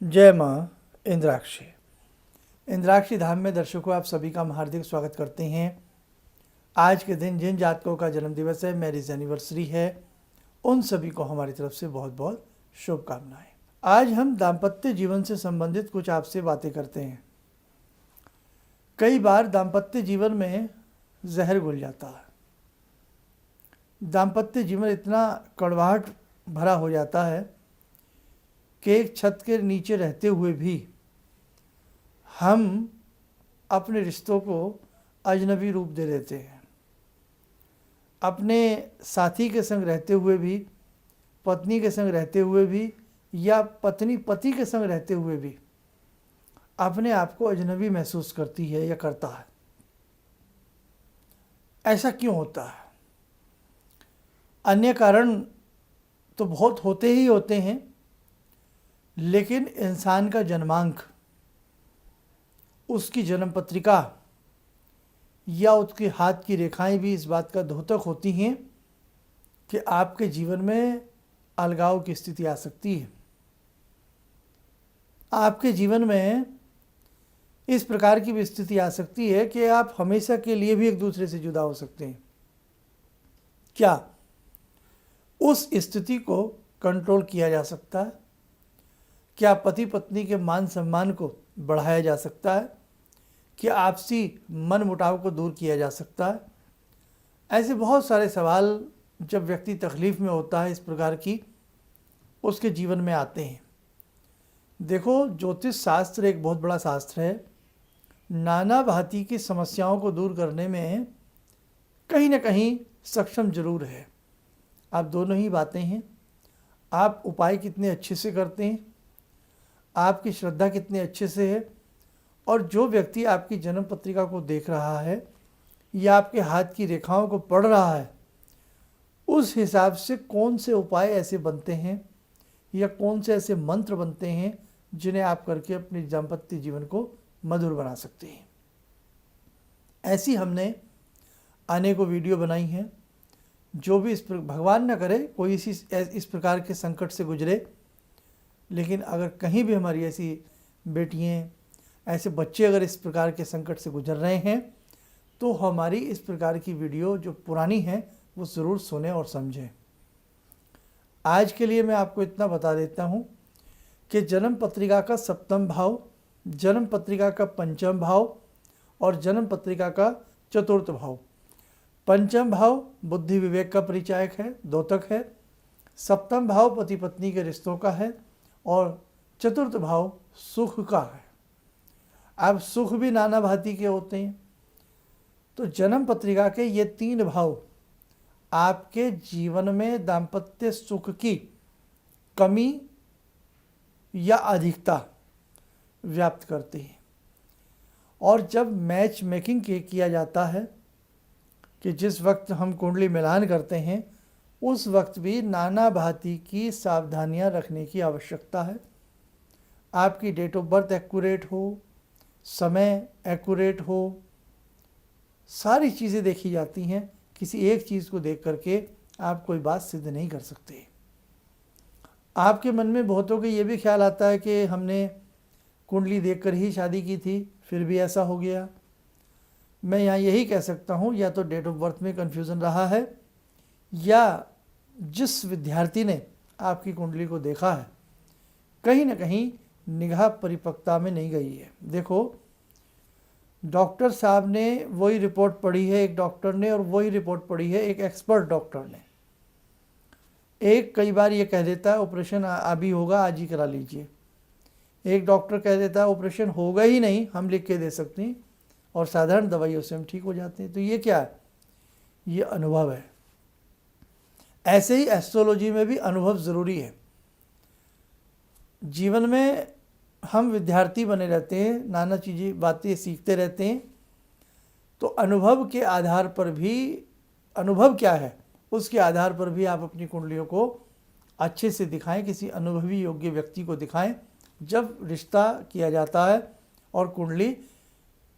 जय माँ इंद्राक्षी। इंद्राक्षी धाम में दर्शकों आप सभी का हम हार्दिक स्वागत करते हैं। आज के दिन जिन जातकों का जन्म दिवस है, मैरिज एनिवर्सरी है, उन सभी को हमारी तरफ से बहुत बहुत शुभकामनाएं। आज हम दाम्पत्य जीवन से संबंधित कुछ आपसे बातें करते हैं। कई बार दाम्पत्य जीवन में जहर घुल जाता है। दाम्पत्य जीवन इतना कड़वाहट भरा हो जाता है कि एक छत के नीचे रहते हुए भी हम अपने रिश्तों को अजनबी रूप दे देते हैं। अपने साथी के संग रहते हुए भी, पत्नी के संग रहते हुए भी, या पत्नी पति के संग रहते हुए भी अपने आप को अजनबी महसूस करती है या करता है। ऐसा क्यों होता है? अन्य कारण तो बहुत होते ही होते हैं, लेकिन इंसान का जन्मांक, उसकी जन्म पत्रिका या उसके हाथ की रेखाएं भी इस बात का द्योतक होती हैं कि आपके जीवन में अलगाव की स्थिति आ सकती है। आपके जीवन में इस प्रकार की भी स्थिति आ सकती है कि आप हमेशा के लिए भी एक दूसरे से जुदा हो सकते हैं। क्या उस स्थिति को कंट्रोल किया जा सकता है? क्या पति पत्नी के मान सम्मान को बढ़ाया जा सकता है? क्या आपसी मन मुटाव को दूर किया जा सकता है? ऐसे बहुत सारे सवाल जब व्यक्ति तकलीफ़ में होता है इस प्रकार की, उसके जीवन में आते हैं। देखो, ज्योतिष शास्त्र एक बहुत बड़ा शास्त्र है। नाना भांति की समस्याओं को दूर करने में कहीं ना कहीं सक्षम जरूर है। आप दोनों ही बातें हैं। आप उपाय कितने अच्छे से करते हैं, आपकी श्रद्धा कितने अच्छे से है, और जो व्यक्ति आपकी जन्म पत्रिका को देख रहा है या आपके हाथ की रेखाओं को पढ़ रहा है, उस हिसाब से कौन से उपाय ऐसे बनते हैं या कौन से ऐसे मंत्र बनते हैं जिन्हें आप करके अपने दाम्पत्य जीवन को मधुर बना सकते हैं। ऐसी हमने अनेकों वीडियो बनाई हैं। जो भी भगवान न करे कोई इस प्रकार के संकट से गुजरे, लेकिन अगर कहीं भी हमारी ऐसी बेटियाँ, ऐसे बच्चे अगर इस प्रकार के संकट से गुजर रहे हैं, तो हमारी इस प्रकार की वीडियो जो पुरानी है वो ज़रूर सुने और समझें। आज के लिए मैं आपको इतना बता देता हूँ कि जन्म पत्रिका का सप्तम भाव, जन्म पत्रिका का पंचम भाव और जन्म पत्रिका का चतुर्थ भाव। पंचम भाव बुद्धि विवेक का परिचायक है, द्योतक है। सप्तम भाव पति पत्नी के रिश्तों का है और चतुर्थ भाव सुख का है। अब सुख भी नाना भांति के होते हैं। तो जन्म पत्रिका के ये तीन भाव आपके जीवन में दाम्पत्य सुख की कमी या अधिकता व्याप्त करते हैं। और जब मैच मेकिंग किया जाता है कि जिस वक्त हम कुंडली मिलान करते हैं, उस वक्त भी नाना भांति की सावधानियां रखने की आवश्यकता है। आपकी डेट ऑफ बर्थ एक्यूरेट हो, समय एक्यूरेट हो, सारी चीज़ें देखी जाती हैं। किसी एक चीज़ को देख करके आप कोई बात सिद्ध नहीं कर सकते। आपके मन में बहुतों को ये भी ख्याल आता है कि हमने कुंडली देखकर ही शादी की थी, फिर भी ऐसा हो गया। मैं यहाँ यही कह सकता हूँ, या तो डेट ऑफ बर्थ में कन्फ्यूज़न रहा है, या जिस विद्यार्थी ने आपकी कुंडली को देखा है कहीं ना कहीं निगाह परिपक्वता में नहीं गई है। देखो, डॉक्टर साहब ने वही रिपोर्ट पढ़ी है एक डॉक्टर ने, और वही रिपोर्ट पढ़ी है एक एक्सपर्ट डॉक्टर ने। एक कई बार ये कह देता है ऑपरेशन अभी होगा, आज ही करा लीजिए। एक डॉक्टर कह देता है ऑपरेशन होगा ही नहीं, हम लिख के दे सकते हैं, और साधारण दवाइयों से हम ठीक हो जाते हैं। तो ये क्या है? ये अनुभव है। ऐसे ही एस्ट्रोलॉजी में भी अनुभव ज़रूरी है। जीवन में हम विद्यार्थी बने रहते हैं, नाना चीज़ें बातें सीखते रहते हैं। तो अनुभव के आधार पर भी, अनुभव क्या है उसके आधार पर भी आप अपनी कुंडलियों को अच्छे से दिखाएं, किसी अनुभवी योग्य व्यक्ति को दिखाएं जब रिश्ता किया जाता है और कुंडली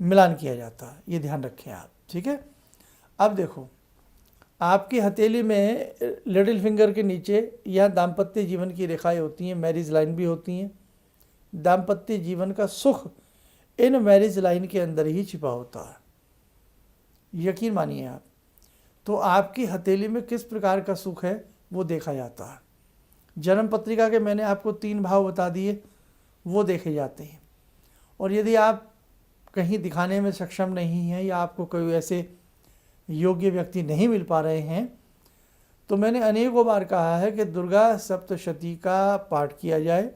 मिलान किया जाता है। ये ध्यान रखें आप, ठीक है। अब देखो, आपकी हथेली में लिटिल फिंगर के नीचे या दाम्पत्य जीवन की रेखाएं होती हैं, मैरिज लाइन भी होती हैं। दाम्पत्य जीवन का सुख इन मैरिज लाइन के अंदर ही छिपा होता है, यकीन मानिए आप। तो आपकी हथेली में किस प्रकार का सुख है वो देखा जाता है। जन्म पत्रिका के मैंने आपको 3 भाव बता दिए, वो देखे जाते हैं। और यदि आप कहीं दिखाने में सक्षम नहीं हैं या आपको कोई ऐसे योग्य व्यक्ति नहीं मिल पा रहे हैं, तो मैंने अनेकों बार कहा है कि दुर्गा सप्तशती का पाठ किया जाए,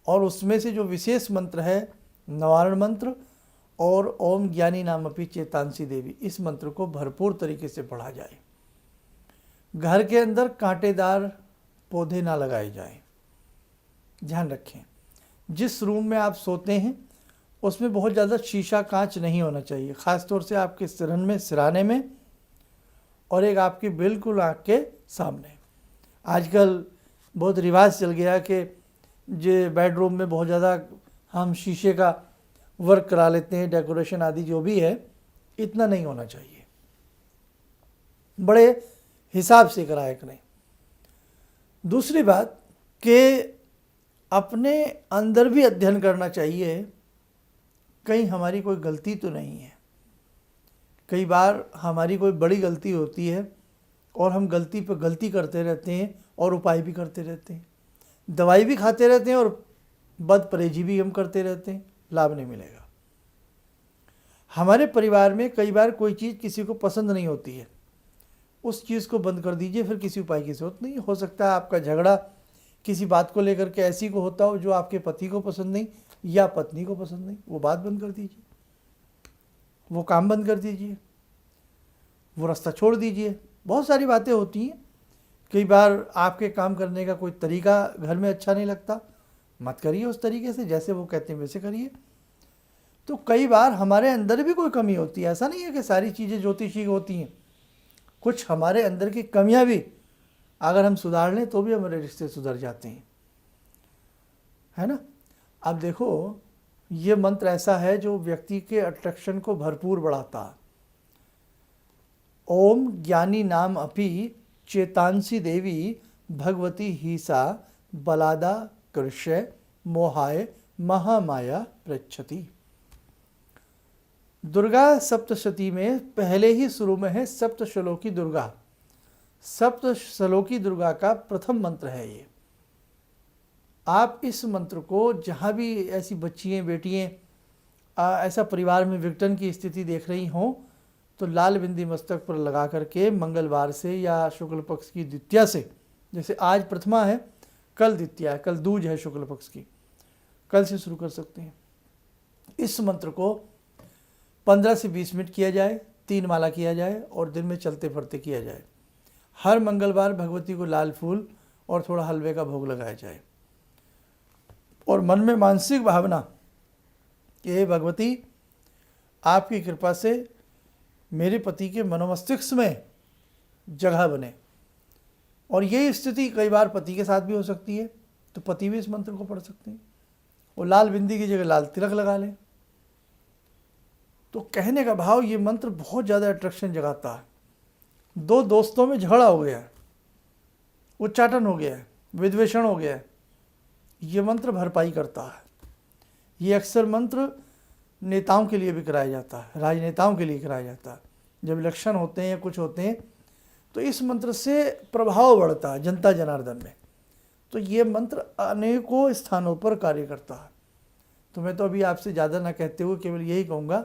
और उसमें से जो विशेष मंत्र है नवारण मंत्र और ओम ज्ञानी नामपि चेतांसी देवी, इस मंत्र को भरपूर तरीके से पढ़ा जाए। घर के अंदर कांटेदार पौधे ना लगाए जाएं। ध्यान रखें, जिस रूम में आप सोते हैं उसमें बहुत ज़्यादा शीशा कांच नहीं होना चाहिए, ख़ास तौर से आपके सिरहन में, सिराने में, और एक आपकी बिल्कुल आँख के सामने। आजकल बहुत रिवाज चल गया कि जो बेडरूम में बहुत ज़्यादा हम शीशे का वर्क करा लेते हैं, डेकोरेशन आदि जो भी है, इतना नहीं होना चाहिए, बड़े हिसाब से कराया करें। दूसरी बात कि अपने अंदर भी अध्ययन करना चाहिए, कहीं हमारी कोई गलती तो नहीं है। कई बार हमारी कोई बड़ी गलती होती है और हम गलती पर गलती करते रहते हैं और उपाय भी करते रहते हैं, दवाई भी खाते रहते हैं और बद परहेजी भी हम करते रहते हैं, लाभ नहीं मिलेगा। हमारे परिवार में कई बार कोई चीज़ किसी को पसंद नहीं होती है, उस चीज़ को बंद कर दीजिए, फिर किसी उपाय की ज़रूरत नहीं। हो सकता है आपका झगड़ा किसी बात को लेकर के ऐसी को होता हो जो आपके पति को पसंद नहीं या पत्नी को पसंद नहीं, वो बात बंद कर दीजिए, वो काम बंद कर दीजिए, वो रास्ता छोड़ दीजिए। बहुत सारी बातें होती हैं। कई बार आपके काम करने का कोई तरीका घर में अच्छा नहीं लगता, मत करिए उस तरीके से, जैसे वो कहते हैं वैसे करिए। तो कई बार हमारे अंदर भी कोई कमी होती है, ऐसा नहीं है कि सारी चीज़ें ज्योतिषी होती हैं। कुछ हमारे अंदर की कमियां भी अगर हम सुधार लें तो भी हमारे रिश्ते सुधर जाते हैं, है ना। अब देखो, ये मंत्र ऐसा है जो व्यक्ति के अट्रैक्शन को भरपूर बढ़ाता है। ओम ज्ञानी नाम अपि चेतांसी देवी भगवती ही सा बलादा कृष्य मोहाय महामाया प्रच्छति। दुर्गा सप्तशती में पहले ही शुरू में है सप्तश्लोकी दुर्गा। सप्तश्लोकी दुर्गा का प्रथम मंत्र है ये। आप इस मंत्र को जहाँ भी ऐसी बच्चियाँ बेटियाँ ऐसा परिवार में विघटन की स्थिति देख रही हों, तो लाल बिंदी मस्तक पर लगा करके मंगलवार से या शुक्ल पक्ष की द्वितीया से, जैसे आज प्रथमा है, कल द्वितीया है, कल दूज है शुक्ल पक्ष की, कल से शुरू कर सकते हैं। इस मंत्र को 15 से 20 मिनट किया जाए, 3 माला किया जाए और दिन में चलते फिरते किया जाए। हर मंगलवार भगवती को लाल फूल और थोड़ा हलवे का भोग लगाया जाए और मन में मानसिक भावना कि हे भगवती, आपकी कृपा से मेरे पति के मनोमस्तिष्क में जगह बने। और यही स्थिति कई बार पति के साथ भी हो सकती है, तो पति भी इस मंत्र को पढ़ सकते हैं और लाल बिंदी की जगह लाल तिलक लगा लें। तो कहने का भाव, ये मंत्र बहुत ज़्यादा अट्रैक्शन जगाता है। 2 दोस्तों में झगड़ा हो गया है, उच्चाटन हो गया है, विद्वेषण हो गया है, ये मंत्र भरपाई करता है। ये अक्सर मंत्र नेताओं के लिए भी कराया जाता है, राजनेताओं के लिए कराया जाता है। जब इलेक्शन होते हैं या कुछ होते हैं तो इस मंत्र से प्रभाव बढ़ता है जनता जनार्दन में। तो ये मंत्र अनेकों स्थानों पर कार्य करता है। तो मैं तो अभी आपसे ज़्यादा ना कहते हुए केवल यही कहूँगा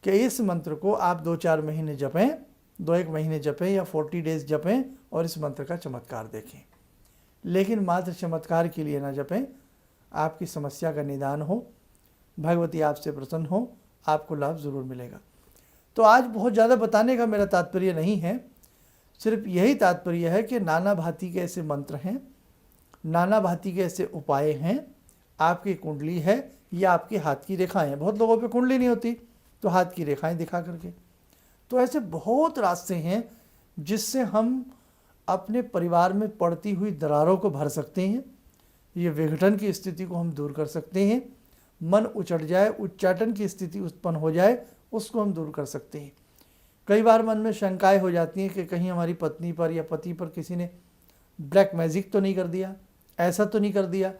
कि इस मंत्र को आप 2-4 महीने जपें, 2-1 महीने जपें या 40 डेज जपें और इस मंत्र का चमत्कार देखें। लेकिन मात्र चमत्कार के लिए ना जपें, आपकी समस्या का निदान हो, भगवती आपसे प्रसन्न हो, आपको लाभ ज़रूर मिलेगा। तो आज बहुत ज़्यादा बताने का मेरा तात्पर्य नहीं है, सिर्फ यही तात्पर्य है कि नाना भांति के ऐसे मंत्र हैं, नाना भांति के ऐसे उपाय हैं। आपकी कुंडली है या आपके हाथ की रेखाएं हैं, बहुत लोगों पे कुंडली नहीं होती तो हाथ की रेखाएं दिखा करके, तो ऐसे बहुत रास्ते हैं जिससे हम अपने परिवार में पड़ती हुई दरारों को भर सकते हैं। ये विघटन की स्थिति को हम दूर कर सकते हैं। मन उचट जाए, उच्चाटन की स्थिति उत्पन्न हो जाए, उसको हम दूर कर सकते हैं। कई बार मन में शंकाएं हो जाती हैं कि कहीं हमारी पत्नी पर या पति पर किसी ने ब्लैक मैजिक तो नहीं कर दिया, ऐसा तो नहीं कर दिया,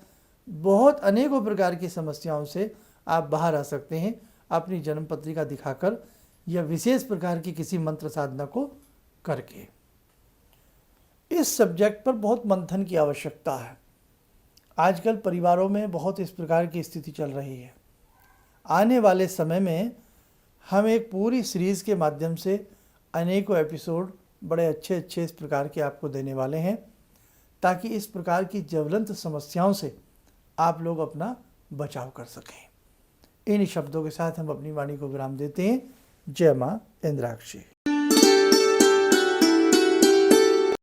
बहुत अनेकों प्रकार की समस्याओं से आप बाहर आ सकते हैं अपनी जन्म पत्रिका दिखाकर या विशेष प्रकार की किसी मंत्र साधना को करके। इस सब्जेक्ट पर बहुत मंथन की आवश्यकता है। आजकल परिवारों में बहुत इस प्रकार की स्थिति चल रही है। आने वाले समय में हम एक पूरी सीरीज़ के माध्यम से अनेकों एपिसोड बड़े अच्छे अच्छे इस प्रकार के आपको देने वाले हैं, ताकि इस प्रकार की ज्वलंत समस्याओं से आप लोग अपना बचाव कर सकें। इन शब्दों के साथ हम अपनी वाणी को विराम देते हैं। जय माँ इंद्राक्षी।